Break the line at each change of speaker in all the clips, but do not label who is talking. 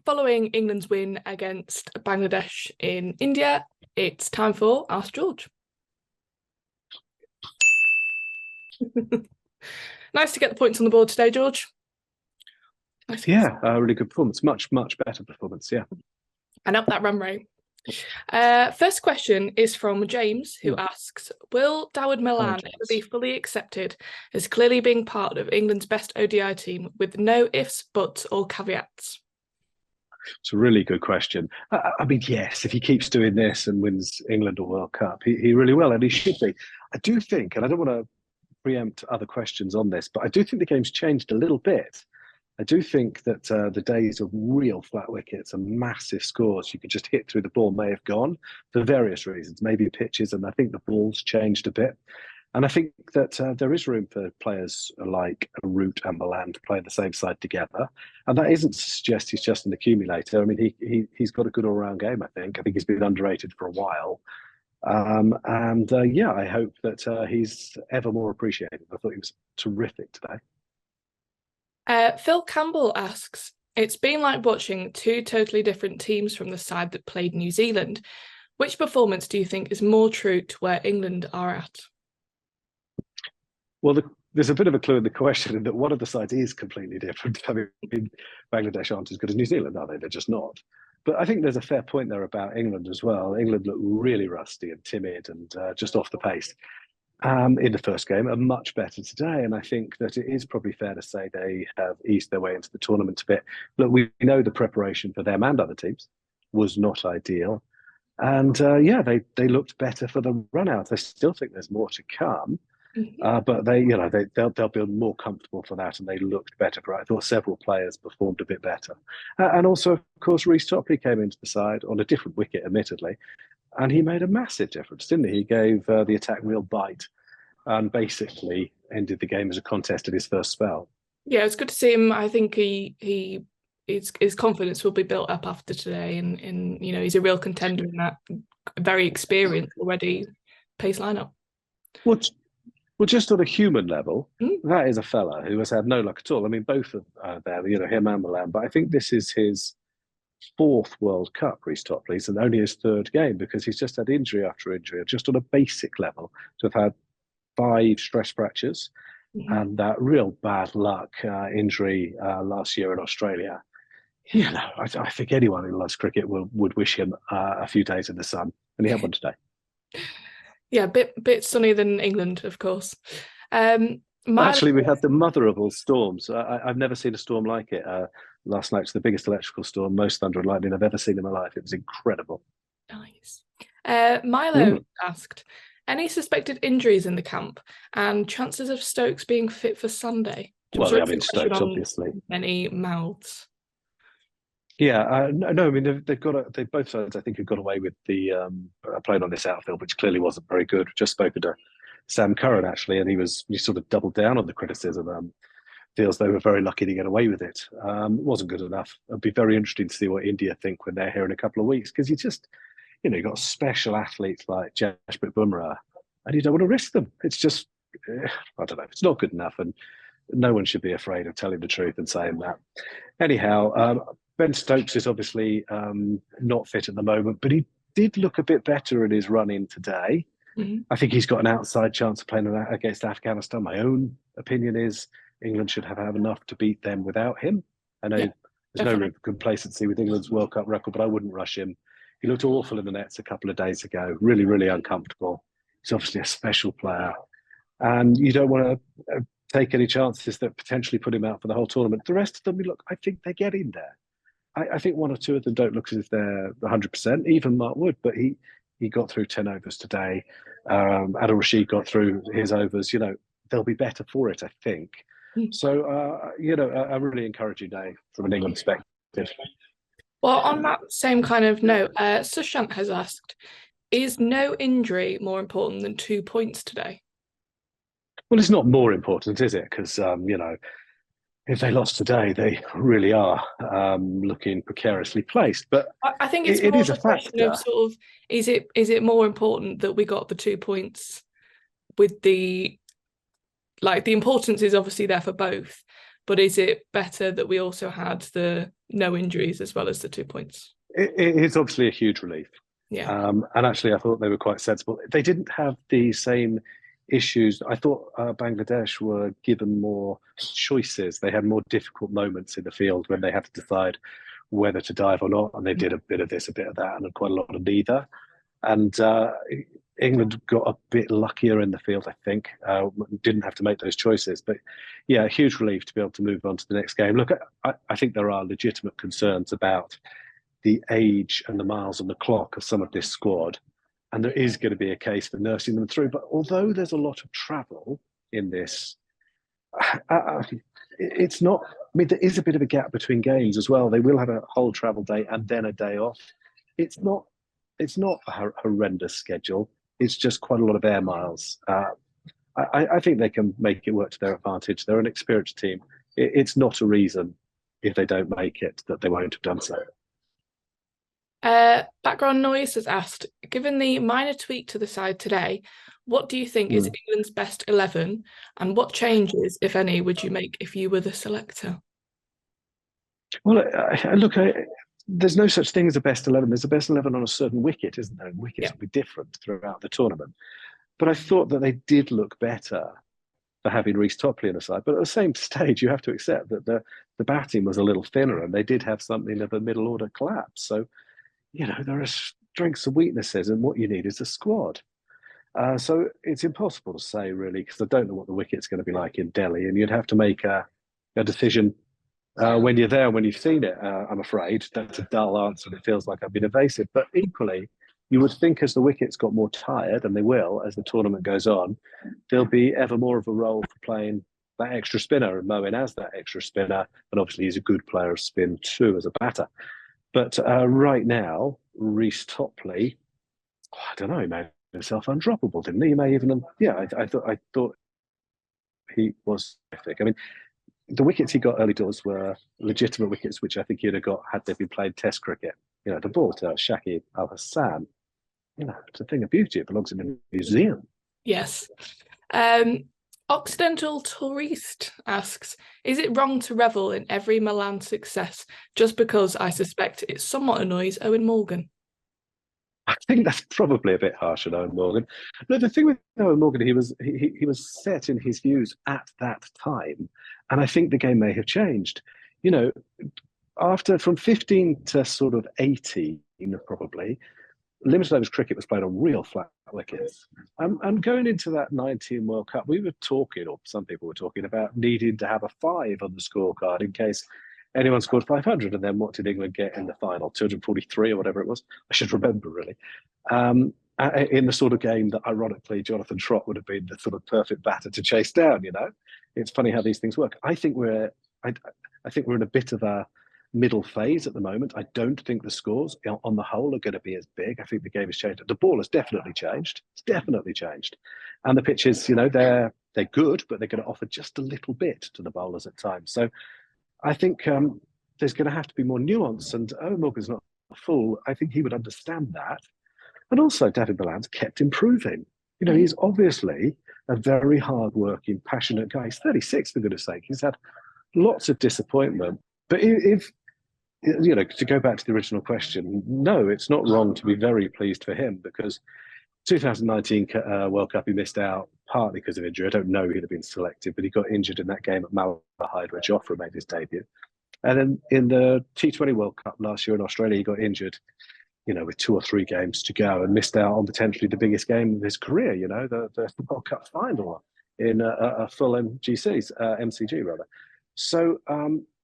following England's win against Bangladesh in India, it's time for Ask George. Nice to get the points on the board today, George. Nice.
Yeah, really good performance. Much better performance, yeah.
And up that run rate. First question is from James, who asks, will Malan ever be fully accepted as clearly being part of England's best ODI team with no ifs, buts or caveats?
It's a really good question. I mean, yes, if he keeps doing this and wins England a World Cup, he really will, and he should be. I do think, and I don't want to preempt other questions on this, but I do think the game's changed a little bit. I do think that the days of real flat wickets and massive scores you could just hit through the ball may have gone for various reasons, maybe pitches, and I think the ball's changed a bit. And I think that there is room for players like Root and Malan to play the same side together. And that isn't to suggest he's just an accumulator. I mean, he's got a good all-round game, I think. I think he's been underrated for a while. Yeah, I hope that he's ever more appreciated. I thought he was terrific today.
Phil Campbell asks, it's been like watching two totally different teams from the side that played New Zealand. Which performance do you think is more true to where England are at?
Well, there's a bit of a clue in the question in that one of the sides is completely different. I mean, Bangladesh aren't as good as New Zealand, are they? They're just not. But I think there's a fair point there about England as well. England looked really rusty and timid and just off the pace in the first game, are much better today. And I think that it is probably fair to say they have eased their way into the tournament a bit. Look, we know the preparation for them and other teams was not ideal. And yeah, they looked better for the run out. I still think there's more to come. But they'll be more comfortable for that, and they looked better for it. I thought several players performed a bit better, and also, of course, Reece Topley came into the side on a different wicket, admittedly, and he made a massive difference, didn't he? He gave the attack real bite, and basically ended the game as a contest in his first spell.
Yeah, it's good to see him. I think his confidence will be built up after today, and he's a real contender in that very experienced already pace lineup.
Well, just on a human level, that is a fella who has had no luck at all. I mean, both of them, him and Malan, but I think this is his fourth World Cup, Reece Topley's, and only his third game because he's just had injury after injury, just on a basic level, to have had 5 stress fractures and that real bad luck injury last year in Australia. I think anyone who loves cricket would wish him a few days in the sun, and he had one today.
Yeah, bit sunnier than England, of course.
Actually, we had the mother of all storms. I've never seen a storm like it. Last night was the biggest electrical storm, most thunder and lightning I've ever seen in my life. It was incredible.
Nice. Milo asked, any suspected injuries in the camp and chances of Stokes being fit for Sunday?
Well, I mean, Stokes, obviously.
Many mouths.
Yeah, no. I mean, they both sides, I think, have got away with the playing on this outfield, which clearly wasn't very good. Just spoken to Sam Curran actually, and he sort of doubled down on the criticism. Feels they were very lucky to get away with it. It wasn't good enough. It'd be very interesting to see what India think when they're here in a couple of weeks, because you've got special athletes like Jasprit Bumrah, and you don't want to risk them. It's just, I don't know. It's not good enough, and no one should be afraid of telling the truth and saying that. Anyhow. Ben Stokes is obviously not fit at the moment, but he did look a bit better in his run-in today. I think he's got an outside chance of playing against Afghanistan. My own opinion is England should have enough to beat them without him. I know there's no room for complacency with England's World Cup record, but I wouldn't rush him. He looked awful in the nets a couple of days ago, really, really uncomfortable. He's obviously a special player. And you don't want to take any chances that potentially put him out for the whole tournament. The rest of them, look, I think they get in there. I think one or two of them don't look as if they're 100%, even Mark Wood, but he got through 10 overs today. Adil Rashid got through his overs. They'll be better for it, I think. So, a really encouraging day from an England perspective.
Well, on that same kind of note, Sushant has asked, is no injury more important than 2 points today?
Well, it's not more important, is it? Because, if they lost today, they really are looking precariously placed. But
I think it's more a question of sort of, is it more important that we got the 2 points with the importance is obviously there for both, but is it better that we also had the no injuries as well as the 2 points.
It's obviously a huge relief.
Yeah.
And actually, I thought they were quite sensible. They didn't have the same issues. I thought Bangladesh were given more choices. They had more difficult moments in the field when they had to decide whether to dive or not. And they did a bit of this, a bit of that, and quite a lot of neither. And England got a bit luckier in the field, I think. Didn't have to make those choices. But yeah, a huge relief to be able to move on to the next game. Look, I think there are legitimate concerns about the age and the miles on the clock of some of this squad. And there is going to be a case for nursing them through. But although there's a lot of travel in this, it's not, I mean, there is a bit of a gap between games as well. They will have a whole travel day and then a day off. It's not a horrendous schedule. It's just quite a lot of air miles. I think they can make it work to their advantage. They're an experienced team. It's not a reason, if they don't make it, that they won't have done so.
Background Noise has asked, given the minor tweak to the side today, what do you think is England's best 11, and what changes, if any, would you make if you were the selector?
Well, look, there's no such thing as a best 11. There's a best 11 on a certain wicket, isn't there? And wickets will be different throughout the tournament. But I thought that they did look better for having Reece Topley in the side. But at the same stage, you have to accept that the batting was a little thinner, and they did have something of a middle order collapse. So, you know, there are strengths and weaknesses, and what you need is a squad. So it's impossible to say, really, because I don't know what the wicket's going to be like in Delhi, and you'd have to make a decision when you're there, when you've seen it. I'm afraid that's a dull answer, and it feels like I've been evasive. But equally, you would think as the wickets got more tired, and they will as the tournament goes on, there'll be ever more of a role for playing that extra spinner, and Moeen as that extra spinner, and obviously he's a good player of spin too as a batter. But right now, Reece Topley, I don't know, he made himself undroppable, didn't he? He may even, I thought he was terrific. I mean, the wickets he got early doors were legitimate wickets, which I think he'd have got had they been played Test cricket. You know, the ball to Shakib Al Hassan, you know, it's a thing of beauty. It belongs in a museum.
Yes. Occidental Tourist asks, is it wrong to revel in every Malan success just because I suspect it somewhat annoys Owen Morgan?
I think that's probably a bit harsh on Owen Morgan. No, the thing with Owen Morgan, he was set in his views at that time, and I think the game may have changed. You know, from 15 to sort of 18, probably, limited overs cricket was played on real flat wickets. And going into that 19 World Cup, we were talking, or some people were talking about needing to have a 5 on the scorecard in case anyone scored 500. And then what did England get in the final? 243 or whatever it was. I should remember, really. In the sort of game that, ironically, Jonathan Trott would have been the sort of perfect batter to chase down, you know? It's funny how these things work. I think we're in a bit of a middle phase at the moment. I don't think the scores on the whole are going to be as big. I think the game has changed. The ball has definitely changed. It's definitely changed. And the pitches, you know, they're good, but they're going to offer just a little bit to the bowlers at times. So I think there's going to have to be more nuance. And Owen Morgan's not a fool. I think he would understand that. And also, David Malan's kept improving. You know, he's obviously a very hard-working, passionate guy. He's 36, for goodness sake. He's had lots of disappointment. But if you know, to go back to the original question, no, it's not wrong to be very pleased for him, because 2019 World Cup, he missed out partly because of injury. I don't know he'd have been selected, but he got injured in that game at Malan where Jofra made his debut. And then in the T20 World Cup last year in Australia, he got injured, you know, with 2 or 3 games to go, and missed out on potentially the biggest game of his career, you know, the World Cup final in a full MCG rather. So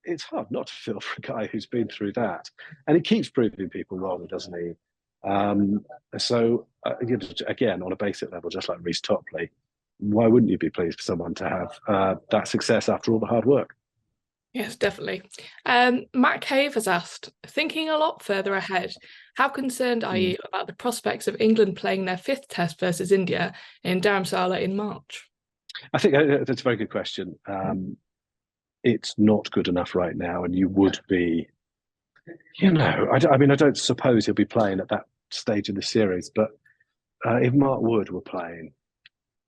it's hard not to feel for a guy who's been through that, and he keeps proving people wrong, doesn't he? So again, on a basic level, just like Reece Topley, why wouldn't you be pleased for someone to have that success after all the hard work?
Yes, definitely. Matt Cave has asked, thinking a lot further ahead, how concerned are you about the prospects of England playing their 5th test versus India in Dharamsala in March?
I think that's a very good question. It's not good enough right now, and you would be, you know, I mean, I don't suppose he'll be playing at that stage in the series, but if Mark Wood were playing,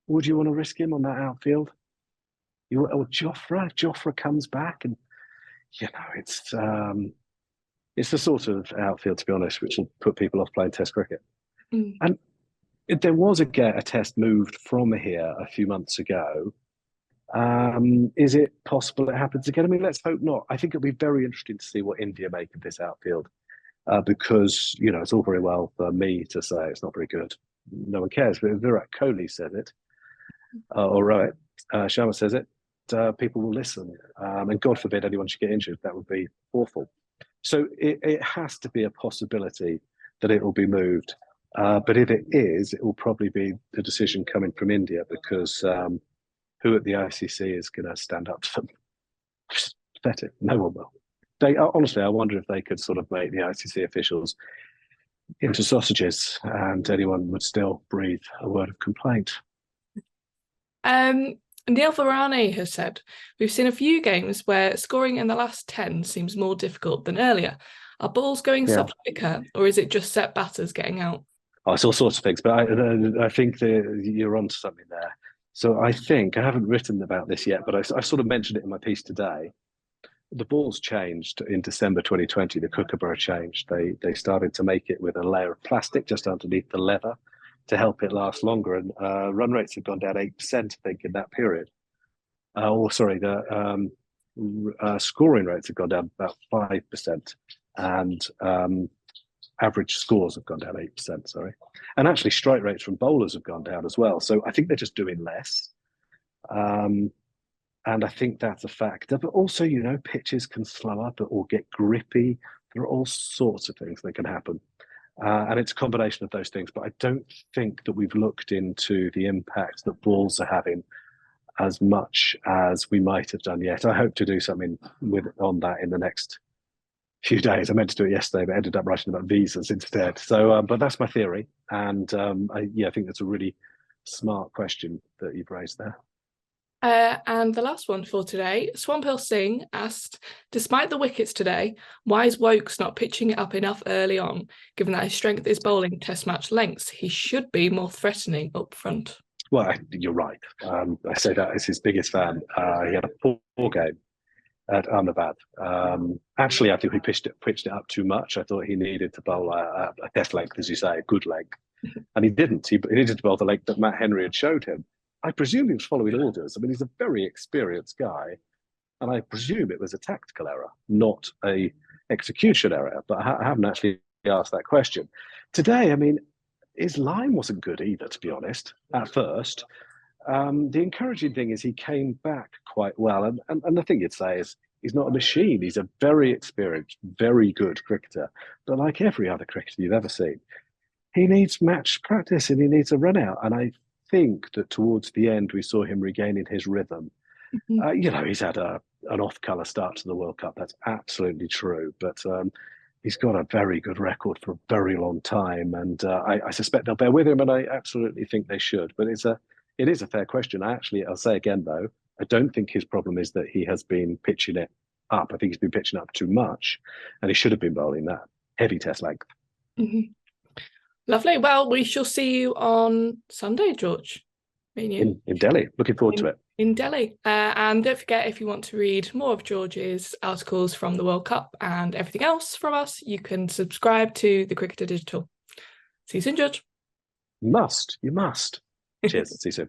would you want to risk him on that outfield? Or Jofra comes back, and you know, it's It's the sort of outfield, to be honest, which will put people off playing Test cricket.
Mm.
And there was a test moved from here a few months ago. Is it possible it happens again? I mean, let's hope not. I think it'll be very interesting to see what India make of this outfield, because, you know, it's all very well for me to say it's not very good. No one cares. But if Virat Kohli says it, or Rohit Sharma says it, people will listen. And God forbid anyone should get injured. That would be awful. So it has to be a possibility that it will be moved. But if it is, it will probably be the decision coming from India, because who at the ICC is going to stand up to them? It's pathetic. No one will. They honestly, I wonder if they could sort of make the ICC officials into sausages, and anyone would still breathe a word of complaint.
Neil Varane has said, we've seen a few games where scoring in the last 10 seems more difficult than earlier. Are balls going soft quicker, or is it just set batters getting out?
Oh, it's all sorts of things, but I think you're onto something there. So I think, I haven't written about this yet, but I sort of mentioned it in my piece today. The balls changed in December 2020. The kookaburra changed. They started to make it with a layer of plastic just underneath the leather to help it last longer. And run rates have gone down 8%, I think, in that period. The scoring rates have gone down about 5%. And average scores have gone down 8%, sorry. And actually strike rates from bowlers have gone down as well. So I think they're just doing less. And I think that's a factor. But also, you know, pitches can slow up or get grippy. There are all sorts of things that can happen. And it's a combination of those things. But I don't think that we've looked into the impact that balls are having as much as we might have done yet. I hope to do something on that in the next few days. I meant to do it yesterday, but ended up writing about visas instead. So, but that's my theory. And I think that's a really smart question that you've raised there.
And the last one for today, Swamphill Singh asked, despite the wickets today, why is Woakes not pitching it up enough early on? Given that his strength is bowling Test match lengths, he should be more threatening up front.
Well, you're right. I say that as his biggest fan. He had a poor game at Ahmedabad. Actually, I think he pitched it up too much. I thought he needed to bowl a Test length, as you say, a good length. And he didn't. He needed to bowl the length that Matt Henry had showed him. I presume he was following orders. I mean, he's a very experienced guy, and I presume it was a tactical error, not a execution error. But I haven't actually asked that question. Today, I mean, his line wasn't good either, to be honest, at first. The encouraging thing is he came back quite well. And the thing you'd say is he's not a machine. He's a very experienced, very good cricketer. But like every other cricketer you've ever seen, he needs match practice and he needs a run out. And I think that towards the end, we saw him regaining his rhythm. Mm-hmm. He's had an off-colour start to the World Cup. That's absolutely true. But he's got a very good record for a very long time. And I suspect they'll bear with him. And I absolutely think they should. But it is a fair question. I'll say again, though, I don't think his problem is that he has been pitching it up. I think he's been pitching up too much. And he should have been bowling that heavy Test length.
Mm-hmm. Lovely. Well, we shall see you on Sunday, George.
In Delhi. Looking forward to it.
In Delhi. And don't forget, if you want to read more of George's articles from the World Cup and everything else from us, you can subscribe to The Cricketer Digital. See you soon, George.
You must. Cheers. See you soon.